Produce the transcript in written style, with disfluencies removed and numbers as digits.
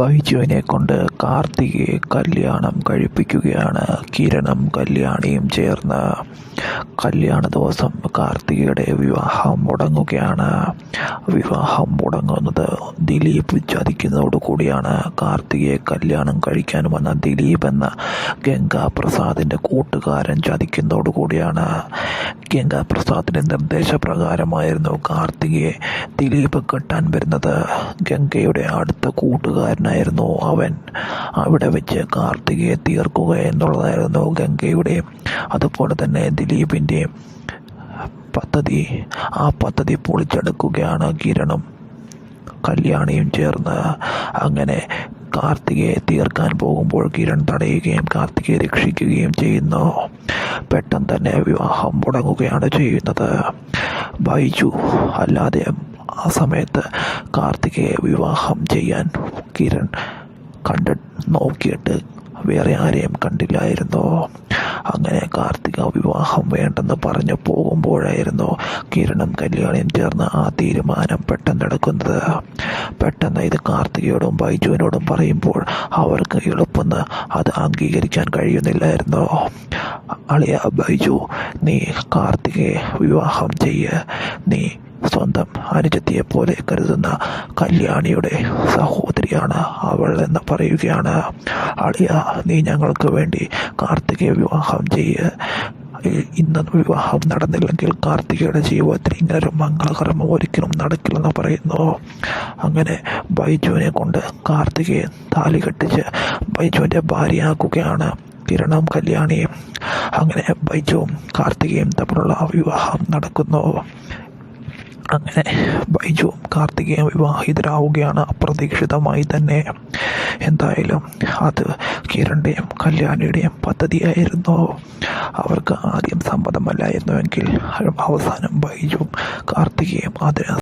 ബൈജുവിനെ കൊണ്ട് കാർത്തികയെ കല്യാണം കഴിപ്പിക്കുകയാണ് കിരണും കല്യാണിയും ചേർന്ന്. കല്യാണ ദിവസം കാർത്തികയുടെ വിവാഹം മുടങ്ങുകയാണ്. വിവാഹം മുടങ്ങുന്നത് ദിലീപ് ചതിക്കുന്നതോടുകൂടിയാണ്. കാർത്തികയെ കല്യാണം കഴിക്കാൻ വന്ന ദിലീപ് എന്ന ഗംഗാപ്രസാദിൻ്റെ കൂട്ടുകാരൻ ചതിക്കുന്നതോടുകൂടിയാണ്. ഗംഗാപ്രസാദിൻ്റെ നിർദ്ദേശപ്രകാരമായിരുന്നു കാർത്തികയെ ദിലീപ് കെട്ടാൻ വരുന്നത്. ഗംഗയുടെ അടുത്ത കൂട്ടുകാരനായിരുന്നു അവൻ. അവിടെ വെച്ച് കാർത്തികയെ തീർക്കുക എന്നുള്ളതായിരുന്നു ഗംഗയുടെയും അതുപോലെ തന്നെ ദിലീപിൻ്റെയും പദ്ധതി. ആ പദ്ധതി പൊളിച്ചെടുക്കുകയാണ് കിരണും കല്യാണിയും ചേർന്ന്. അങ്ങനെ കാർത്തികയെ തീർക്കാൻ പോകുമ്പോൾ കിരൺ തടയുകയും കാർത്തികയെ രക്ഷിക്കുകയും ചെയ്യുന്നു. പെട്ടെന്ന് തന്നെ വിവാഹം മുടങ്ങുകയാണ് ചെയ്യുന്നത്. ബൈജു അല്ലാതെ ആ സമയത്ത് കാർത്തികയെ വിവാഹം ചെയ്യാൻ കിരൺ നോക്കിയിട്ട് വേറെ ആരെയും കണ്ടില്ലായിരുന്നു. അങ്ങനെ കാർത്തിക വിവാഹം വേണ്ടെന്ന് പറഞ്ഞു പോകുമ്പോഴായിരുന്നു കിരണും കല്യാണിയും ചേർന്ന് ആ തീരുമാനം പെട്ടെന്നെടുക്കുന്നത്. പെട്ടെന്ന് ഇത് കാർത്തികയോടും ബൈജുവിനോടും പറയുമ്പോൾ അവർക്ക് എളുപ്പമെന്ന് അത് അംഗീകരിക്കാൻ കഴിയുന്നില്ലായിരുന്നു. അളിയ ബൈജു, നീ കാർത്തികയെ വിവാഹം ചെയ്യ്. നീ സ്വന്തം അനുജത്തിയെ പോലെ കരുതുന്ന കല്യാണിയുടെ സഹോദരിയാണ് അവൾ എന്ന് പറയുകയാണ്. അളിയ, നീ ഞങ്ങൾക്ക് വേണ്ടി കാർത്തികയെ വിവാഹം ചെയ്യ്. ഇന്ന് വിവാഹം നടന്നില്ലെങ്കിൽ കാർത്തികയുടെ ജീവിതത്തിൽ ഇങ്ങനൊരു മംഗളകർമ്മം ഒരിക്കലും നടക്കില്ലെന്ന് പറയുന്നു. അങ്ങനെ ബൈജുവിനെ കൊണ്ട് കാർത്തികയെ താലി കെട്ടിച്ച് ബൈജുവിൻ്റെ ഭാര്യയാക്കുകയാണ് കിരണും കല്യാണിയും. അങ്ങനെ ബൈജുവും കാർത്തികയും തമ്മിലുള്ള വിവാഹം നടക്കുന്നു. അങ്ങനെ ബൈജുവും കാർത്തികയും വിവാഹിതരാവുകയാണ് അപ്രതീക്ഷിതമായി തന്നെ. എന്തായാലും അത് കിരണിൻ്റെയും കല്യാണിയുടെയും പദ്ധതിയായിരുന്നു. അവർക്ക് ആദ്യം സമ്മതമല്ലായിരുന്നുവെങ്കിൽ അവസാനം ബൈജുവും കാർത്തികയും അതിന്